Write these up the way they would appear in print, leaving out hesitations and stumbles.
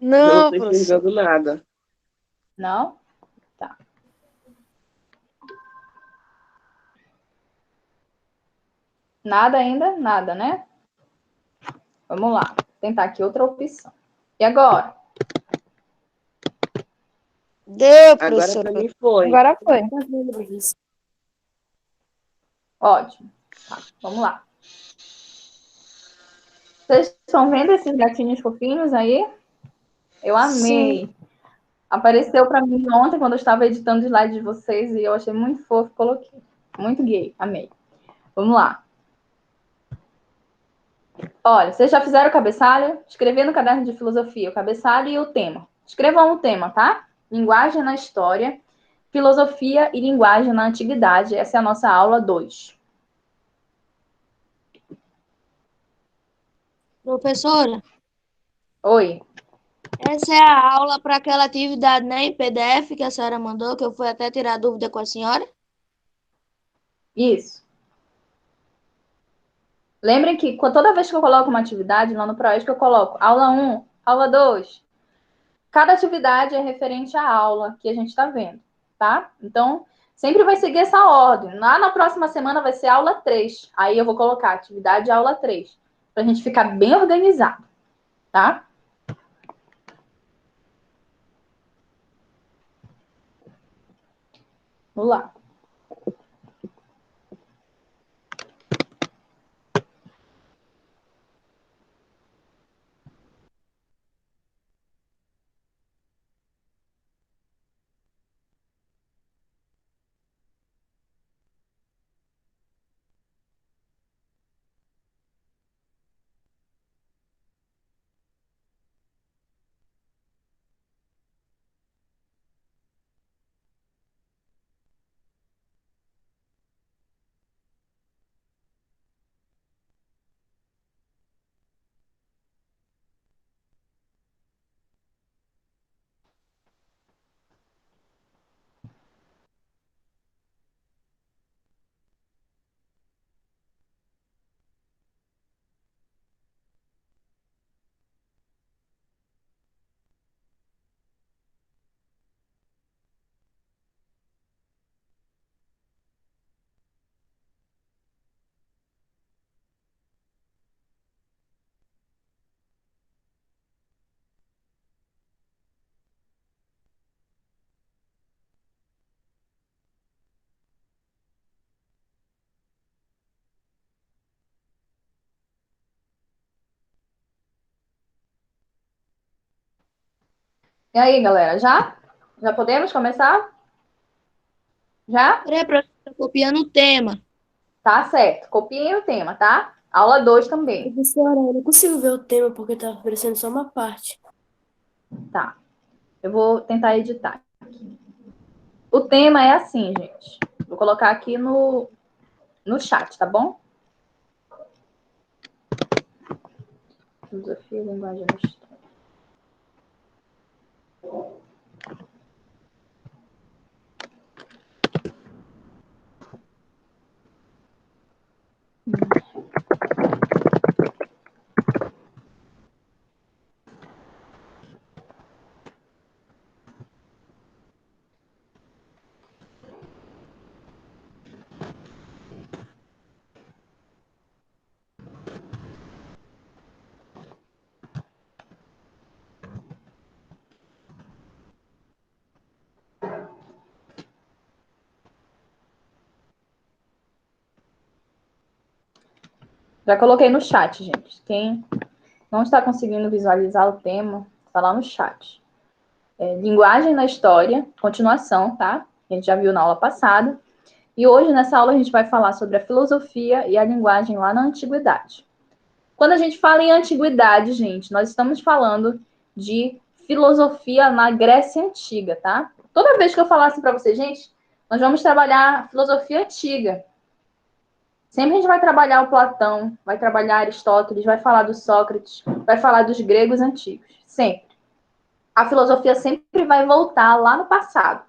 Não Não, tô professor. entendendo nada. Não? Tá. Nada ainda? Nada, né? Vamos lá. Vou tentar aqui outra opção. E agora? Deu, Agora professor. pra mim foi. Agora foi. Tá vendo, professor? Ótimo. Tá, vamos lá. Vocês estão vendo esses gatinhos fofinhos aí? Eu amei. Sim. Apareceu para mim ontem quando eu estava editando os slides de vocês e eu achei muito fofo, coloquei. Muito gay, amei. Vamos lá. Olha, vocês já fizeram o cabeçalho? Escrever no caderno de filosofia o cabeçalho e o tema. Escrevam o tema, tá? Linguagem na história, filosofia e linguagem na antiguidade. Essa é a nossa aula 2. Professora, Oi. essa é a aula para aquela atividade, né, em PDF que a senhora mandou, que eu fui até tirar dúvida com a senhora. Isso. Lembrem que toda vez que eu coloco uma atividade lá no Proesc, eu coloco aula 1, aula 2. Cada atividade é referente à aula que a gente está vendo, tá? Então, sempre vai seguir essa ordem. Lá na próxima semana vai ser aula 3. Aí eu vou colocar atividade aula 3, para a gente ficar bem organizado, tá? Vamos lá. E aí, galera, já? Já podemos começar? Já? Peraí, professora, copiando o tema. Tá certo. Copiem o tema, tá? Aula 2 também. Professora, eu não consigo ver o tema porque tá aparecendo só uma parte. Tá. Eu vou tentar editar. O tema é assim, gente. Vou colocar aqui no chat, tá bom? Filosofia, linguagem da história. Já coloquei no chat, gente. Quem não está conseguindo visualizar o tema, está lá no chat. Linguagem na história, continuação, tá? A gente já viu na aula passada. E hoje, nessa aula, a gente vai falar sobre a filosofia e a linguagem lá na antiguidade. Quando a gente fala em antiguidade, gente, nós estamos falando de filosofia na Grécia Antiga, tá? Toda vez que eu falar assim para vocês, gente, nós vamos trabalhar filosofia antiga. Sempre a gente vai trabalhar o Platão, vai trabalhar Aristóteles, vai falar do Sócrates, vai falar dos gregos antigos. Sempre. A filosofia sempre vai voltar lá no passado.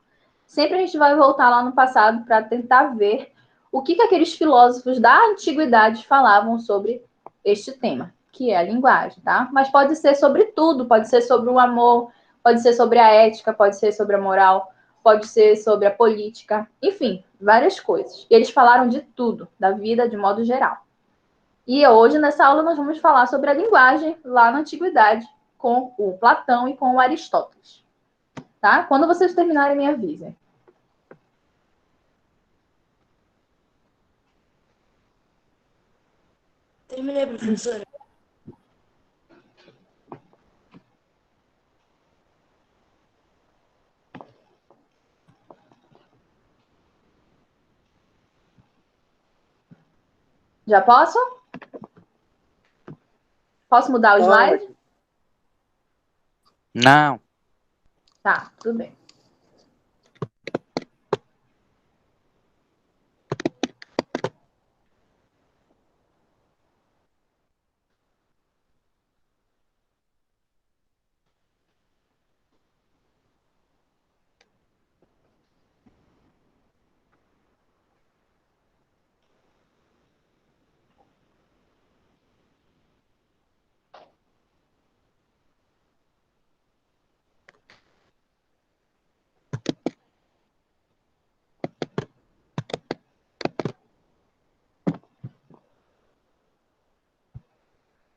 Sempre a gente vai voltar lá no passado para tentar ver o que aqueles filósofos da antiguidade falavam sobre este tema, que é a linguagem, tá? Mas pode ser sobre tudo, pode ser sobre o amor, pode ser sobre a ética, pode ser sobre a moral, pode ser sobre a política, enfim, várias coisas. E eles falaram de tudo, da vida de modo geral. E hoje, nessa aula, nós vamos falar sobre a linguagem lá na antiguidade, com o Platão e com o Aristóteles. Tá? Quando vocês terminarem, me avisem. Terminei, professora. Já posso? Posso mudar o slide? Não. Tá, tudo bem.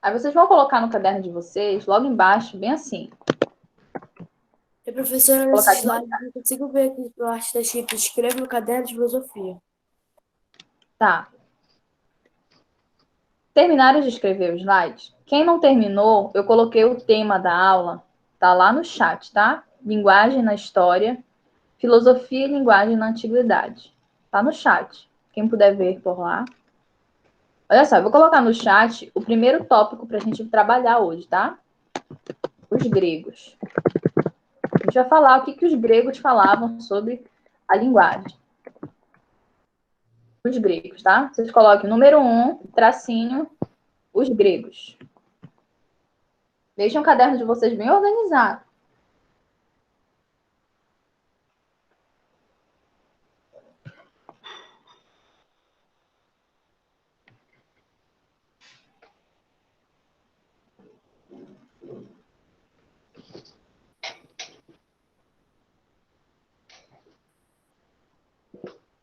Aí vocês vão colocar no caderno de vocês, logo embaixo, bem assim. E, professora, Colocar nesse de novo. slide, eu consigo ver aqui embaixo da escrito escreva no caderno de filosofia. Tá. Terminaram de escrever os slides? Quem não terminou, eu coloquei o tema da aula, tá lá no chat, tá? Linguagem na história, filosofia e linguagem na antiguidade. Tá no chat. Quem puder ver por lá. Olha só, eu vou colocar no chat o primeiro tópico para a gente trabalhar hoje, tá? Os gregos. A gente vai falar o que os gregos falavam sobre a linguagem. Os gregos, tá? Vocês coloquem número 1, tracinho, os gregos. Deixem o caderno de vocês bem organizado.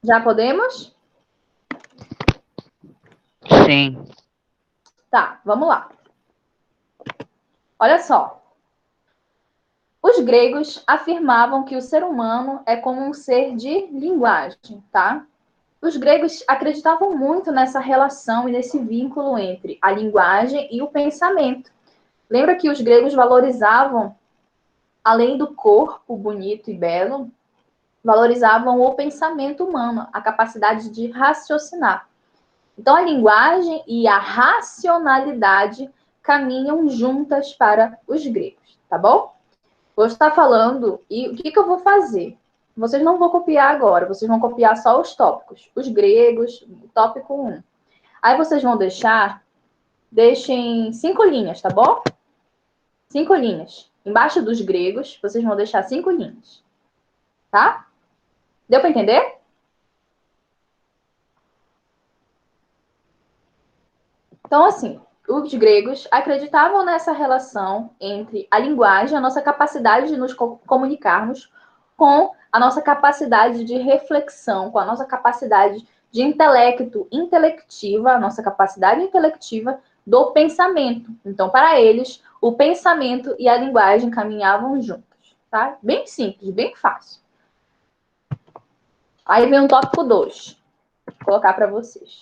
Já podemos? Sim. Tá, vamos lá. Olha só. Os gregos afirmavam que o ser humano é como um ser de linguagem, tá? Os gregos acreditavam muito nessa relação e nesse vínculo entre a linguagem e o pensamento. Lembra que os gregos valorizavam, além do corpo bonito e belo, valorizavam o pensamento humano, a capacidade de raciocinar. Então, a linguagem e a racionalidade caminham juntas para os gregos, tá bom? Vou estar falando, e o que eu vou fazer? Vocês não vão copiar agora, vocês vão copiar só os tópicos, os gregos, tópico 1. Aí vocês vão deixem 5 linhas, tá bom? 5 linhas. Embaixo dos gregos, vocês vão deixar 5 linhas. Tá? Deu para entender? Então, assim, os gregos acreditavam nessa relação entre a linguagem, a nossa capacidade de nos comunicarmos, com a nossa capacidade de reflexão, com a nossa capacidade de intelectiva, a nossa capacidade intelectiva do pensamento. Então, para eles, o pensamento e a linguagem caminhavam juntos, tá? Bem simples, bem fácil. Aí vem o tópico 2. Vou colocar para vocês.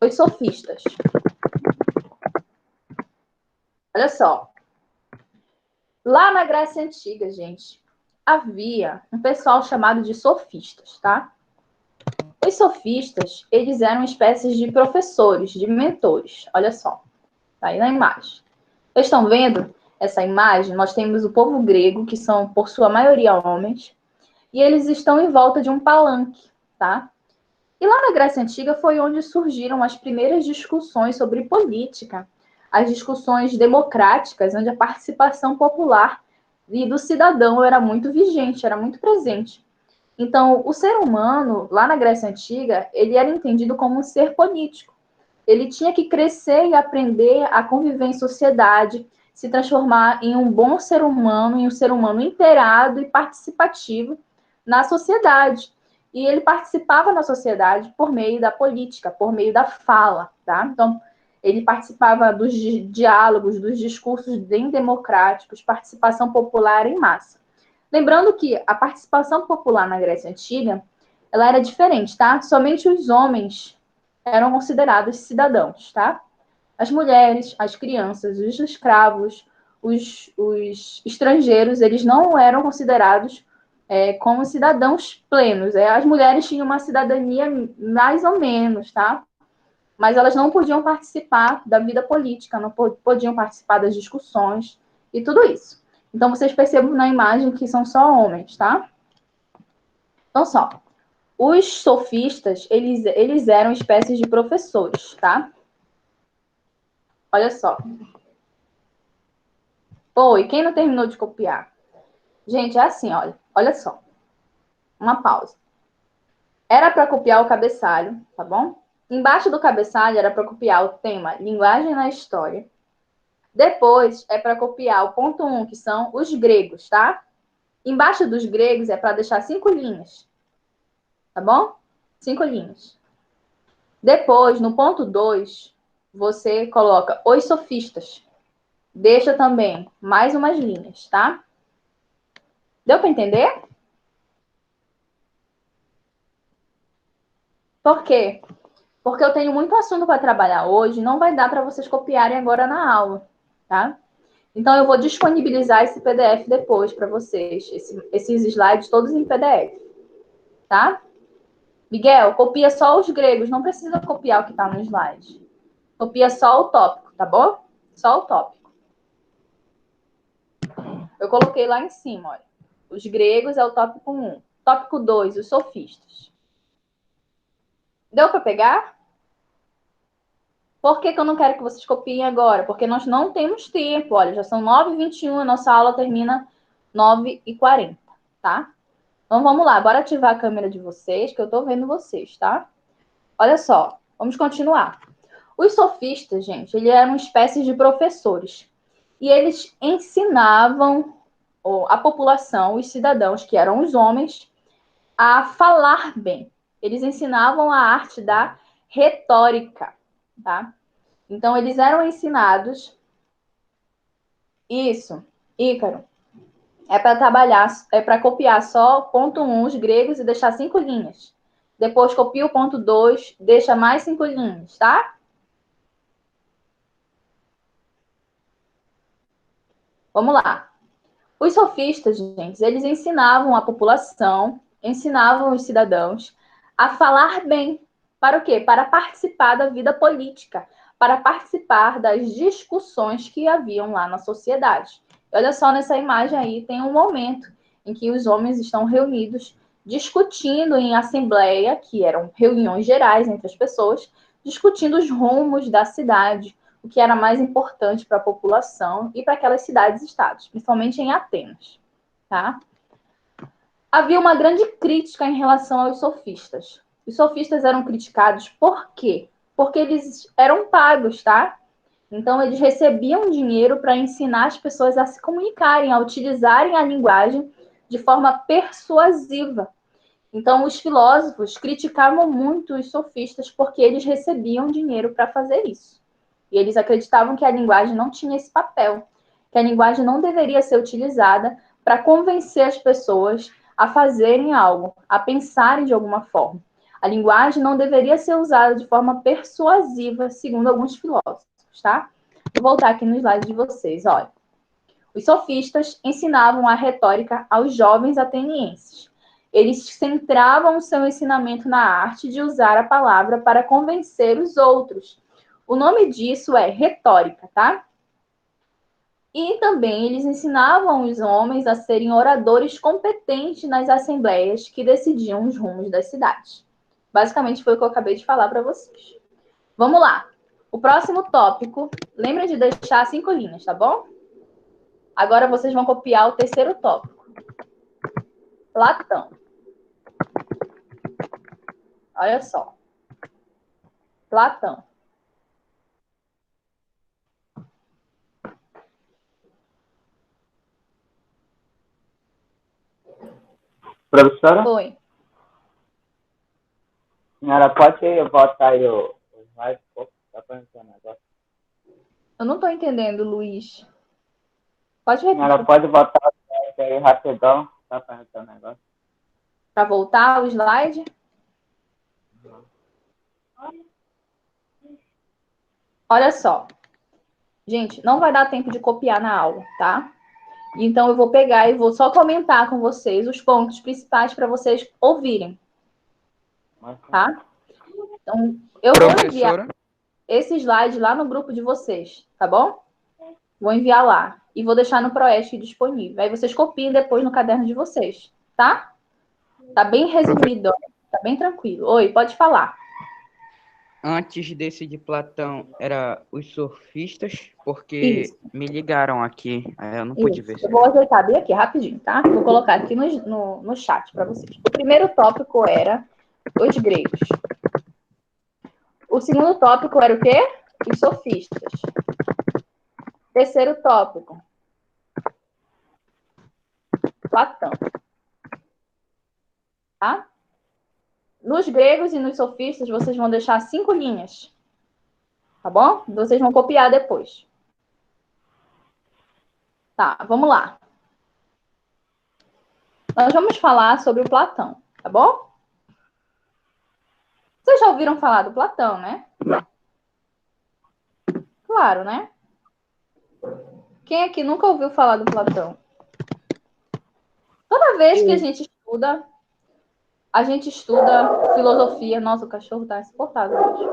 Os sofistas. Olha só. Lá na Grécia Antiga, gente, havia um pessoal chamado de sofistas, tá? Os sofistas, eles eram espécies de professores, de mentores. Olha só. Tá aí na imagem. Vocês estão vendo essa imagem? Nós temos o povo grego, que são, por sua maioria, homens, e eles estão em volta de um palanque, tá? E lá na Grécia Antiga foi onde surgiram as primeiras discussões sobre política, as discussões democráticas, onde a participação popular e do cidadão era muito vigente, era muito presente. Então, o ser humano, lá na Grécia Antiga, ele era entendido como um ser político. ele tinha que crescer e aprender a conviver em sociedade, se transformar em um bom ser humano, em um ser humano inteirado e participativo na sociedade. E ele participava na sociedade por meio da política, por meio da fala, tá? Então, ele participava dos diálogos, dos discursos bem democráticos, participação popular em massa. Lembrando que a participação popular na Grécia Antiga, ela era diferente, tá? Somente os homens eram considerados cidadãos, tá? As mulheres, as crianças, os escravos, os estrangeiros, eles não eram considerados como cidadãos plenos. As mulheres tinham uma cidadania mais ou menos, tá? Mas elas não podiam participar da vida política, não podiam participar das discussões e tudo isso. Então, vocês percebem na imagem que são só homens, tá? Então, só. Os sofistas, eles eram espécies de professores, tá? Olha só. Oi, quem não terminou de copiar? Gente, é assim, olha. Olha só. Uma pausa. Era para copiar o cabeçalho, tá bom? Embaixo do cabeçalho era para copiar o tema linguagem na história. Depois é para copiar o ponto 1, que são os gregos, tá? Embaixo dos gregos é para deixar 5 linhas, tá bom? 5 linhas. Depois, no ponto 2, você coloca os sofistas. Deixa também mais umas linhas, tá? Deu para entender? Por quê? Porque eu tenho muito assunto para trabalhar hoje, não vai dar para vocês copiarem agora na aula, tá? Então, eu vou disponibilizar esse PDF depois para vocês, esses slides todos em PDF, tá? Miguel, copia só os gregos, não precisa copiar o que está no slide. Copia só o tópico, tá bom? Só o tópico. Eu coloquei lá em cima, olha. Os gregos é o tópico 1. Tópico 2, os sofistas. Deu para pegar? Por que eu não quero que vocês copiem agora? Porque nós não temos tempo. Olha, já são 9h21, a nossa aula termina 9h40, tá? Então, vamos lá. Bora ativar a câmera de vocês, que eu tô vendo vocês, tá? Olha só, vamos continuar. Os sofistas, gente, eles eram espécies de professores. E eles ensinavam a população, os cidadãos, que eram os homens, a falar bem. Eles ensinavam a arte da retórica, tá? Então, eles eram ensinados. Isso, Ícaro. É para trabalhar, é para copiar só ponto 1, os gregos, e deixar 5 linhas. Depois copia o ponto 2, deixa mais 5 linhas, tá? Vamos lá. Os sofistas, gente, eles ensinavam a população, ensinavam os cidadãos a falar bem. Para o quê? Para participar da vida política, para participar das discussões que haviam lá na sociedade. Olha só, nessa imagem aí tem um momento em que os homens estão reunidos discutindo em assembleia, que eram reuniões gerais entre as pessoas, discutindo os rumos da cidade, o que era mais importante para a população e para aquelas cidades-estados, principalmente em Atenas, tá? Havia uma grande crítica em relação aos sofistas. Os sofistas eram criticados por quê? Porque eles eram pagos, tá? Então, eles recebiam dinheiro para ensinar as pessoas a se comunicarem, a utilizarem a linguagem de forma persuasiva. Então, os filósofos criticavam muito os sofistas porque eles recebiam dinheiro para fazer isso. E eles acreditavam que a linguagem não tinha esse papel, que a linguagem não deveria ser utilizada para convencer as pessoas a fazerem algo, a pensarem de alguma forma. A linguagem não deveria ser usada de forma persuasiva, segundo alguns filósofos, tá? Vou voltar aqui no slide de vocês, olha. Os sofistas ensinavam a retórica aos jovens atenienses. Eles centravam o seu ensinamento na arte de usar a palavra para convencer os outros. O nome disso é retórica, tá? E também eles ensinavam os homens a serem oradores competentes nas assembleias que decidiam os rumos das cidades. Basicamente foi o que eu acabei de falar para vocês. Vamos lá. O próximo tópico, lembra de deixar 5 linhas, tá bom? Agora vocês vão copiar o terceiro tópico. Platão. Olha só. Platão. Professora, Oi. a senhora pode botar aí o slide, só para entender um negócio. Eu não estou entendendo, Luiz. Pode A senhora repetir. pode botar o slide aí rapidão, só para entender um negócio. Para voltar o slide? Olha só. Gente, não vai dar tempo de copiar na aula, tá? Então, eu vou pegar e vou só comentar com vocês os pontos principais para vocês ouvirem, tá? Então, eu vou enviar Professora, esse slide lá no grupo de vocês, tá bom? Vou enviar lá e vou deixar no Proesc disponível. Aí vocês copiem depois no caderno de vocês, tá? Tá bem resumido, ó. Tá bem tranquilo. Oi, pode falar. antes desse de Platão, era os sofistas, porque Isso. me ligaram aqui, aí eu não pude ver. Eu vou ajeitar bem aqui, rapidinho, tá? Vou colocar aqui no chat para vocês. O primeiro tópico era os gregos. O segundo tópico era o quê? Os sofistas. Terceiro tópico, Platão. Tá? Nos gregos e nos sofistas, vocês vão deixar 5 linhas. Tá bom? Vocês vão copiar depois. Tá, vamos lá. Nós vamos falar sobre o Platão, tá bom? Vocês já ouviram falar do Platão, né? Claro, né? Quem aqui nunca ouviu falar do Platão? Toda vez que a gente estuda filosofia. Nossa, o cachorro tá insuportável hoje.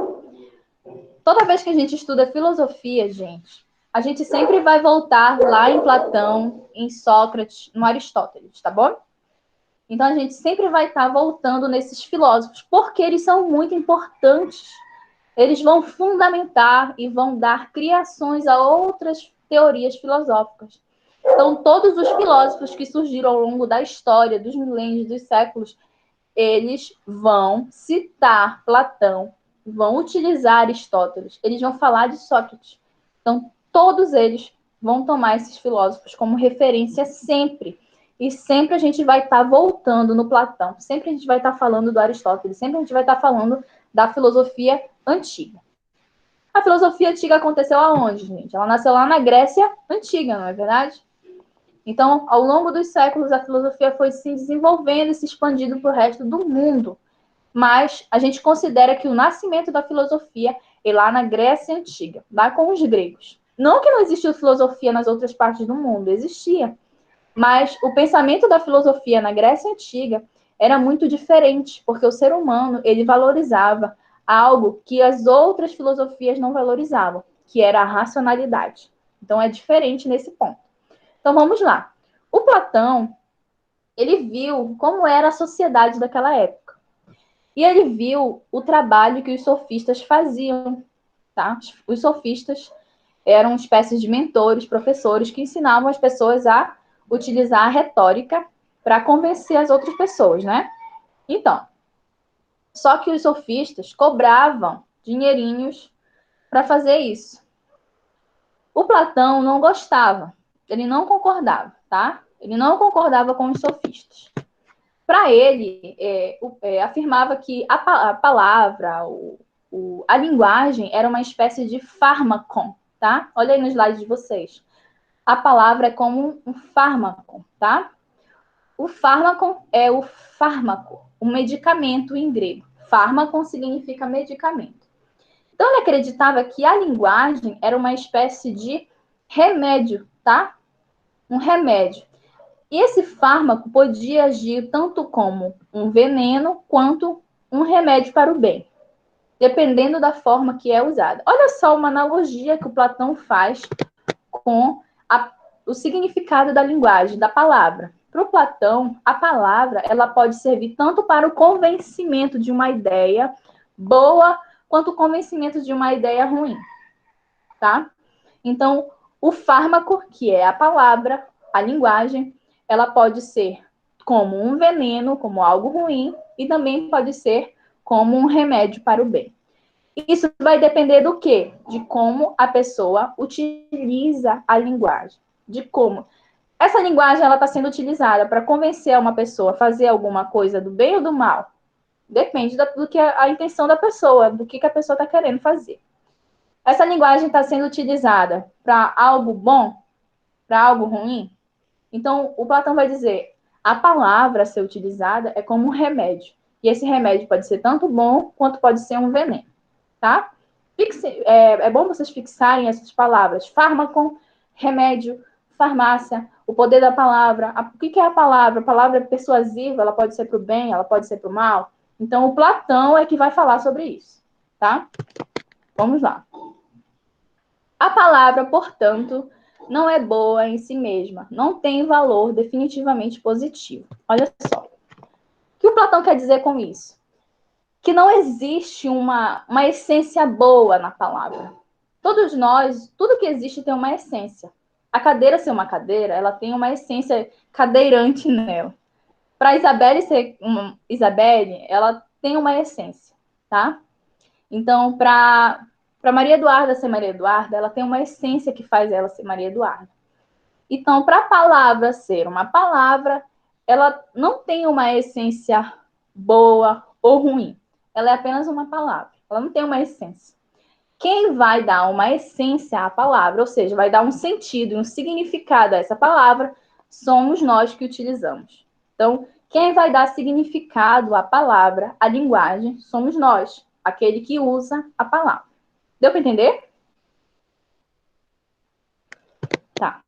Toda vez que a gente estuda filosofia, gente, a gente sempre vai voltar lá em Platão, em Sócrates, no Aristóteles, tá bom? Então, a gente sempre vai estar voltando nesses filósofos, porque eles são muito importantes. Eles vão fundamentar e vão dar criações a outras teorias filosóficas. Então, todos os filósofos que surgiram ao longo da história, dos milênios, dos séculos, eles vão citar Platão, vão utilizar Aristóteles, eles vão falar de Sócrates. Então, todos eles vão tomar esses filósofos como referência sempre. E sempre a gente vai estar voltando no Platão, sempre a gente vai estar falando do Aristóteles, sempre a gente vai estar falando da filosofia antiga. A filosofia antiga aconteceu aonde, gente? Ela nasceu lá na Grécia Antiga, não é verdade? Então, ao longo dos séculos, a filosofia foi se desenvolvendo e se expandindo para o resto do mundo. Mas a gente considera que o nascimento da filosofia é lá na Grécia Antiga, lá com os gregos. Não que não existiu filosofia nas outras partes do mundo, existia. Mas o pensamento da filosofia na Grécia Antiga era muito diferente, porque o ser humano, ele valorizava algo que as outras filosofias não valorizavam, que era a racionalidade. Então, é diferente nesse ponto. Então, vamos lá. O Platão, ele viu como era a sociedade daquela época. E ele viu o trabalho que os sofistas faziam, tá? Os sofistas eram espécies de mentores, professores, que ensinavam as pessoas a utilizar a retórica para convencer as outras pessoas, né? Então, só que os sofistas cobravam dinheirinhos para fazer isso. O Platão não gostava, ele não concordava, tá? Ele não concordava com os sofistas. Para ele, afirmava que a palavra, a linguagem era uma espécie de fármaco, tá? Olha aí no slide de vocês. A palavra é como um fármaco, tá? O fármaco é o fármaco, o medicamento em grego. Fármaco significa medicamento. Então, ele acreditava que a linguagem era uma espécie de remédio, tá? Um remédio. E esse fármaco podia agir tanto como um veneno quanto um remédio para o bem, dependendo da forma que é usada. Olha só uma analogia que o Platão faz com o significado da linguagem, da palavra. Para o Platão, a palavra ela pode servir tanto para o convencimento de uma ideia boa, quanto o convencimento de uma ideia ruim, tá? Então, o fármaco, que é a palavra, a linguagem, ela pode ser como um veneno, como algo ruim, e também pode ser como um remédio para o bem. Isso vai depender do quê? De como a pessoa utiliza a linguagem. De como. Essa linguagem ela está sendo utilizada para convencer uma pessoa a fazer alguma coisa do bem ou do mal. Depende do que a intenção da pessoa, do que a pessoa está querendo fazer. Essa linguagem está sendo utilizada para algo bom, para algo ruim. Então, o Platão vai dizer, a palavra a ser utilizada é como um remédio. E esse remédio pode ser tanto bom, quanto pode ser um veneno, tá? É bom vocês fixarem essas palavras. Fármaco, remédio, farmácia, o poder da palavra. O que é a palavra? A palavra é persuasiva, ela pode ser para o bem, ela pode ser para o mal. Então, o Platão é que vai falar sobre isso, tá? Vamos lá. A palavra, portanto, não é boa em si mesma, não tem valor definitivamente positivo. Olha só. O que o Platão quer dizer com isso? Que não existe uma essência boa na palavra. Todos nós, tudo que existe tem uma essência. A cadeira ser uma cadeira, ela tem uma essência cadeirante nela. Para Isabelle ser uma Isabelle, ela tem uma essência, tá? Então, para Maria Eduarda ser Maria Eduarda, ela tem uma essência que faz ela ser Maria Eduarda. Então, para a palavra ser uma palavra, ela não tem uma essência boa ou ruim. Ela é apenas uma palavra. Ela não tem uma essência. Quem vai dar uma essência à palavra, ou seja, vai dar um sentido e um significado a essa palavra, somos nós que utilizamos. Então, quem vai dar significado à palavra, à linguagem, somos nós, aquele que usa a palavra. Deu para entender? Tá.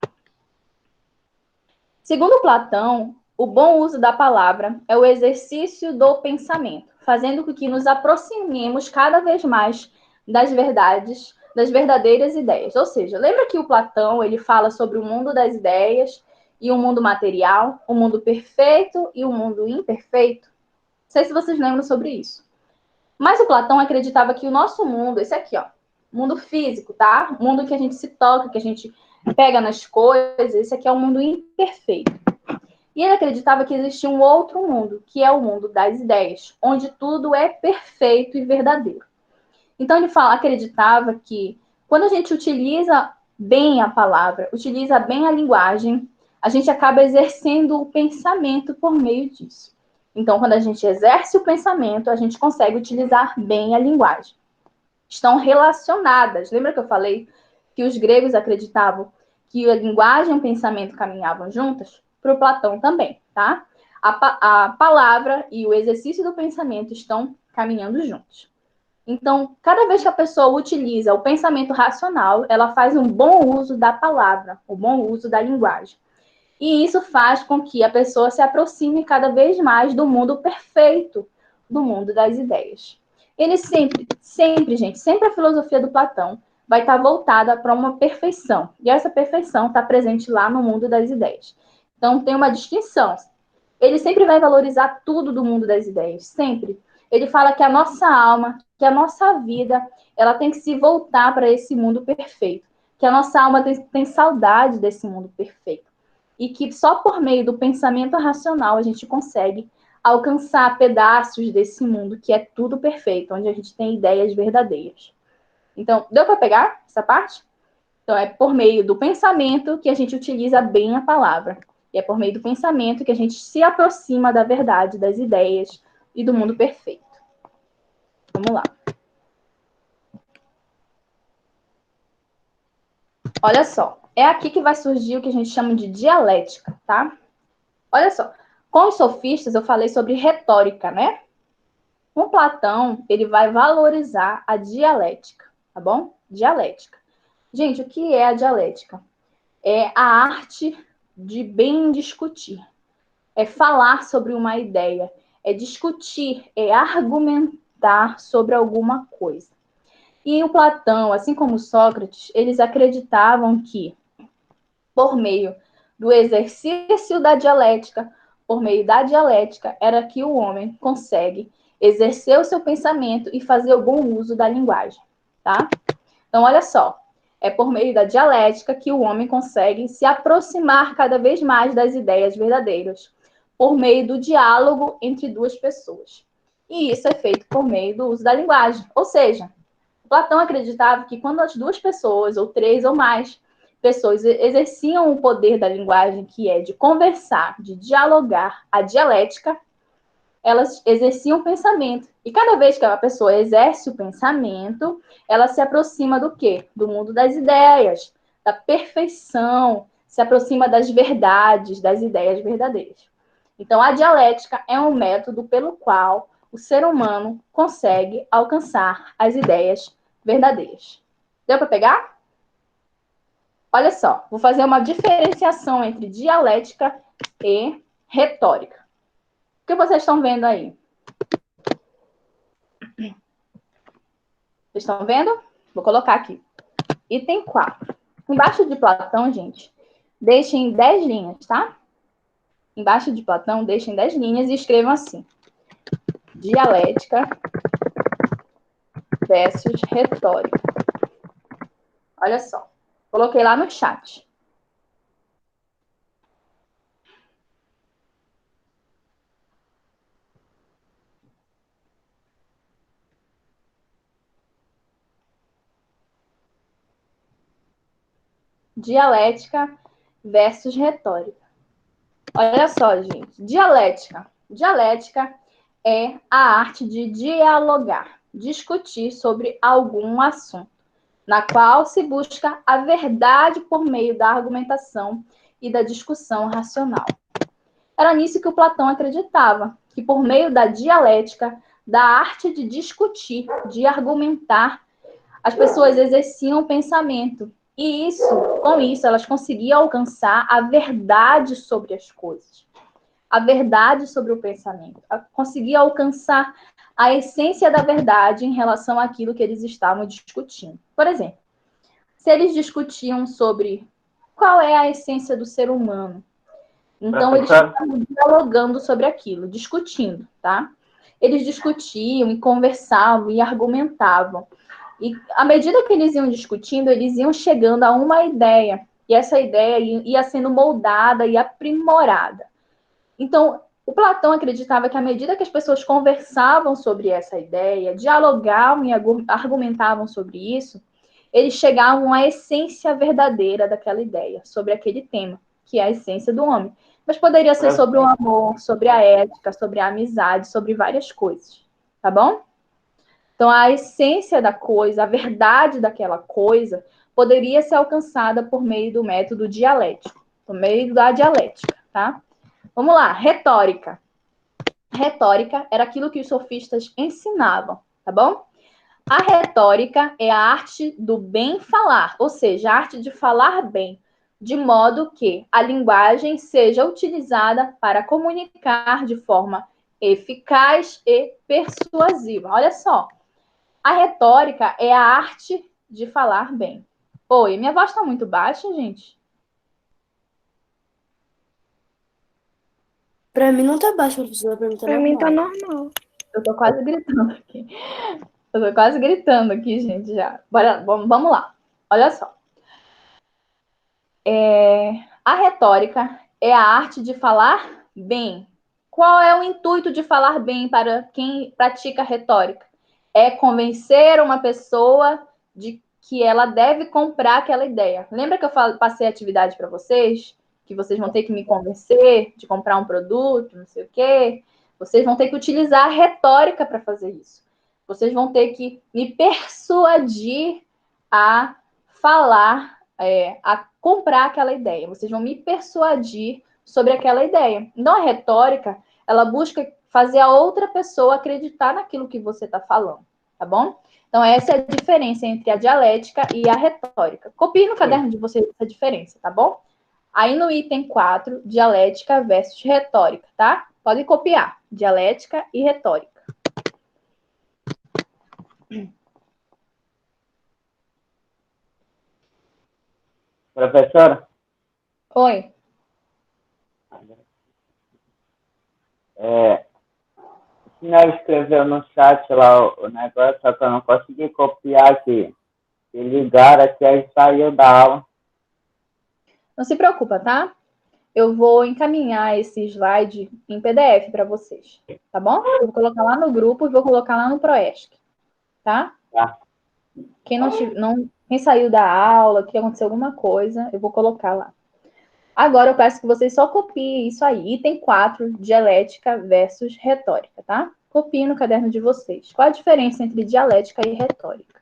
Segundo Platão, o bom uso da palavra é o exercício do pensamento, fazendo com que nos aproximemos cada vez mais das verdades, das verdadeiras ideias. Ou seja, lembra que o Platão ele fala sobre o mundo das ideias e o mundo material, o mundo perfeito e o mundo imperfeito? Não sei se vocês lembram sobre isso. Mas o Platão acreditava que o nosso mundo, esse aqui, ó, mundo físico, tá? O mundo que a gente se toca, que a gente pega nas coisas, esse aqui é o mundo imperfeito. E ele acreditava que existia um outro mundo, que é o mundo das ideias, onde tudo é perfeito e verdadeiro. Então ele acreditava que quando a gente utiliza bem a palavra, utiliza bem a linguagem, a gente acaba exercendo o pensamento por meio disso. Então, quando a gente exerce o pensamento, a gente consegue utilizar bem a linguagem. Estão relacionadas. Lembra que eu falei que os gregos acreditavam que a linguagem e o pensamento caminhavam juntas? Para o Platão também, tá? A palavra e o exercício do pensamento estão caminhando juntos. Então, cada vez que a pessoa utiliza o pensamento racional, ela faz um bom uso da palavra, um bom uso da linguagem. E isso faz com que a pessoa se aproxime cada vez mais do mundo perfeito, do mundo das ideias. Ele sempre, gente, sempre a filosofia do Platão vai estar voltada para uma perfeição. E essa perfeição está presente lá no mundo das ideias. Então, tem uma distinção. Ele sempre vai valorizar tudo do mundo das ideias, sempre. Ele fala que a nossa alma, que a nossa vida, ela tem que se voltar para esse mundo perfeito. Que a nossa alma tem saudade desse mundo perfeito. E que só por meio do pensamento racional a gente consegue alcançar pedaços desse mundo que é tudo perfeito, onde a gente tem ideias verdadeiras. Então, deu para pegar essa parte? Então, é por meio do pensamento que a gente utiliza bem a palavra. E é por meio do pensamento que a gente se aproxima da verdade, das ideias e do mundo perfeito. Vamos lá. Olha só, é aqui que vai surgir o que a gente chama de dialética, tá? Olha só, com os sofistas eu falei sobre retórica, né? Com Platão, ele vai valorizar a dialética, tá bom? Dialética. Gente, o que é a dialética? É a arte de bem discutir. É falar sobre uma ideia, é discutir, é argumentar sobre alguma coisa. E o Platão, assim como Sócrates, eles acreditavam que, por meio do exercício da dialética, por meio da dialética, era que o homem consegue exercer o seu pensamento e fazer o bom uso da linguagem, tá? Então, olha só, é por meio da dialética que o homem consegue se aproximar cada vez mais das ideias verdadeiras, por meio do diálogo entre duas pessoas. E isso é feito por meio do uso da linguagem. Ou seja, Platão acreditava que quando as duas pessoas, ou três ou mais, pessoas exerciam o poder da linguagem, que é de conversar, de dialogar, a dialética, elas exerciam o pensamento. E cada vez que a pessoa exerce o pensamento, ela se aproxima do quê? Do mundo das ideias, da perfeição, se aproxima das verdades, das ideias verdadeiras. Então, a dialética é um método pelo qual o ser humano consegue alcançar as ideias verdadeiras. Deu para pegar? Olha só, vou fazer uma diferenciação entre dialética e retórica. O que vocês estão vendo aí? Vocês estão vendo? Vou colocar aqui. Item 4. Embaixo de Platão, gente, deixem 10 linhas, tá? Embaixo de Platão, deixem 10 linhas e escrevam assim. Dialética versus retórica. Olha só. Coloquei lá no chat. Dialética versus retórica. Olha só, gente. Dialética. Dialética é a arte de dialogar, discutir sobre algum assunto, na qual se busca a verdade por meio da argumentação e da discussão racional. Era nisso que o Platão acreditava, que por meio da dialética, da arte de discutir, de argumentar, as pessoas exerciam o pensamento. E com isso, elas conseguiam alcançar a verdade sobre as coisas, a verdade sobre o pensamento, conseguiam alcançar a essência da verdade em relação àquilo que eles estavam discutindo. Por exemplo, se eles discutiam sobre qual é a essência do ser humano, então eles estavam dialogando sobre aquilo, discutindo, tá? Eles discutiam e conversavam e argumentavam. E à medida que eles iam discutindo, eles iam chegando a uma ideia. E essa ideia ia sendo moldada e aprimorada. Então, o Platão acreditava que à medida que as pessoas conversavam sobre essa ideia, dialogavam e argumentavam sobre isso, eles chegavam à essência verdadeira daquela ideia, sobre aquele tema, que é a essência do homem. Mas poderia ser sobre o amor, sobre a ética, sobre a amizade, sobre várias coisas. Tá bom? Então, a essência da coisa, a verdade daquela coisa, poderia ser alcançada por meio do método dialético, por meio da dialética, tá? Vamos lá, retórica. Retórica era aquilo que os sofistas ensinavam, tá bom? A retórica é a arte do bem falar, ou seja, a arte de falar bem, de modo que a linguagem seja utilizada para comunicar de forma eficaz e persuasiva. Olha só, a retórica é a arte de falar bem. Oi, minha voz está muito baixa, gente? Pra mim não tá baixo, professora. Pra mim tá Pra normal. mim tá normal. Eu tô quase gritando aqui. Eu tô quase gritando aqui, gente, já. Bora, vamos lá. Olha só. A retórica é a arte de falar bem. Qual é o intuito de falar bem para quem pratica retórica? É convencer uma pessoa de que ela deve comprar aquela ideia. Lembra que eu passei a atividade para vocês? Que vocês vão ter que me convencer de comprar um produto, não sei o quê. Vocês vão ter que utilizar a retórica para fazer isso. Vocês vão ter que me persuadir a falar, a comprar aquela ideia. Vocês vão me persuadir sobre aquela ideia. Então, a retórica, ela busca fazer a outra pessoa acreditar naquilo que você está falando, tá bom? Então, essa é a diferença entre a dialética e a retórica. Copie no caderno de vocês essa diferença, tá bom? Aí no item 4, dialética versus retórica, tá? Pode copiar, dialética e retórica. Professora? Oi. O senhor escreveu no chat lá o negócio, só que eu não consegui copiar aqui. Se ligaram aqui, aí saiu da aula. Não se preocupa, tá? Eu vou encaminhar esse slide em PDF para vocês, tá bom? Eu vou colocar lá no grupo e vou colocar lá no Proesc, tá? Tá. Quem Quem saiu da aula, que aconteceu alguma coisa, eu vou colocar lá. Agora eu peço que vocês só copiem isso aí. Item 4, dialética versus retórica, tá? Copiem no caderno de vocês. Qual a diferença entre dialética e retórica?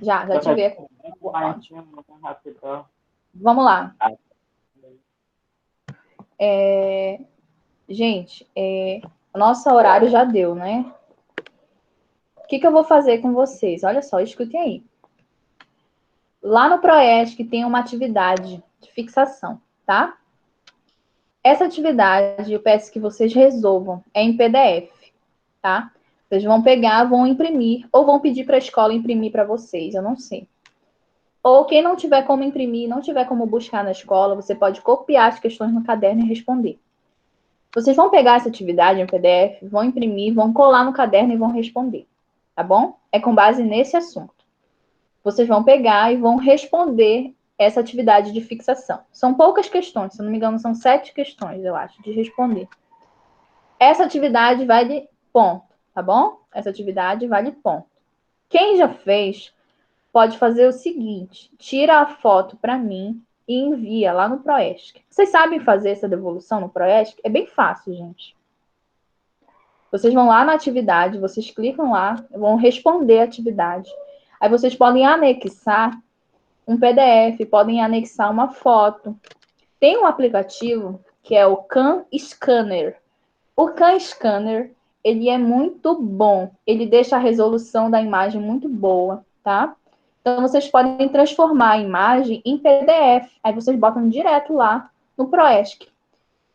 Já tive aqui. Rapidão. Vamos lá. Gente, nosso horário já deu, né? O que eu vou fazer com vocês? Olha só, escutem aí. Lá no Proesc tem uma atividade de fixação, tá? Essa atividade eu peço que vocês resolvam. É em PDF, tá? Vocês vão pegar, vão imprimir, ou vão pedir para a escola imprimir para vocês, eu não sei. Ou quem não tiver como imprimir, não tiver como buscar na escola, você pode copiar as questões no caderno e responder. Vocês vão pegar essa atividade em PDF, vão imprimir, vão colar no caderno e vão responder, tá bom? É com base nesse assunto. Vocês vão pegar e vão responder essa atividade de fixação. São poucas questões, se eu não me engano, são 7 questões, eu acho, de responder. Essa atividade vale ponto, tá bom? Essa atividade vale ponto. Quem já fez, pode fazer o seguinte, tira a foto para mim e envia lá no Proesc. Vocês sabem fazer essa devolução no Proesc? É bem fácil, gente. Vocês vão lá na atividade, vocês clicam lá, vão responder a atividade. Aí vocês podem anexar um PDF, podem anexar uma foto. Tem um aplicativo que é o Can Scanner. O Can Scanner, ele é muito bom. Ele deixa a resolução da imagem muito boa, tá? Então, vocês podem transformar a imagem em PDF. Aí vocês botam direto lá no Proesc.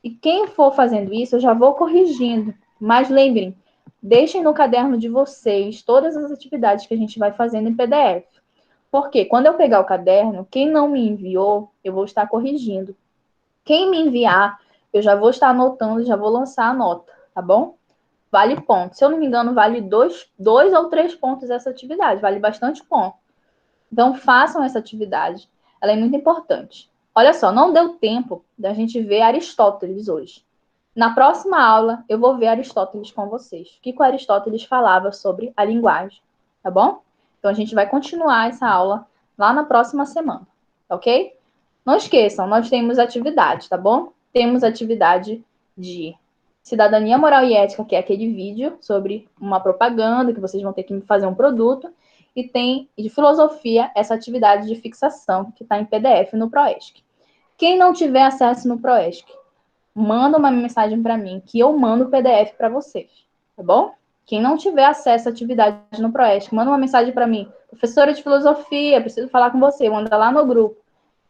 E quem for fazendo isso, eu já vou corrigindo. Mas lembrem, deixem no caderno de vocês todas as atividades que a gente vai fazendo em PDF. Porque quando eu pegar o caderno, quem não me enviou, eu vou estar corrigindo. Quem me enviar, eu já vou estar anotando, já vou lançar a nota, tá bom? Vale ponto. Se eu não me engano, vale 2 ou 3 pontos essa atividade. Vale bastante ponto. Então, façam essa atividade. Ela é muito importante. Olha só, não deu tempo da gente ver Aristóteles hoje. Na próxima aula, eu vou ver Aristóteles com vocês. O que o Aristóteles falava sobre a linguagem, tá bom? Então, a gente vai continuar essa aula lá na próxima semana, ok? Não esqueçam, nós temos atividade, tá bom? Temos atividade de cidadania, moral e ética, que é aquele vídeo sobre uma propaganda, que vocês vão ter que fazer um produto. E tem de filosofia essa atividade de fixação, que está em PDF no Proesc. Quem não tiver acesso no Proesc, manda uma mensagem para mim, que eu mando o PDF para vocês, tá bom? Quem não tiver acesso à atividade no Proesc, manda uma mensagem para mim. Professora de filosofia, preciso falar com você, manda lá no grupo.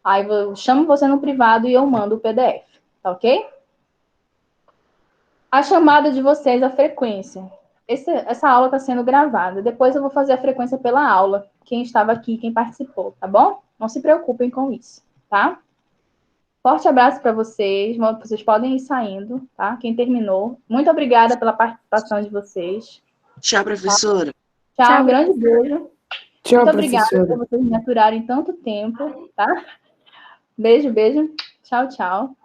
Aí eu chamo você no privado e eu mando o PDF, tá ok? A chamada de vocês, a frequência. Essa aula está sendo gravada. Depois eu vou fazer a frequência pela aula. Quem estava aqui, quem participou, tá bom? Não se preocupem com isso, tá? Forte abraço para vocês. Vocês podem ir saindo, tá? Quem terminou. Muito obrigada pela participação de vocês. Tchau, professora. Tchau, um grande beijo. Tchau, Muito obrigada professora. por vocês me aturarem tanto tempo, tá? Beijo, beijo. Tchau, tchau.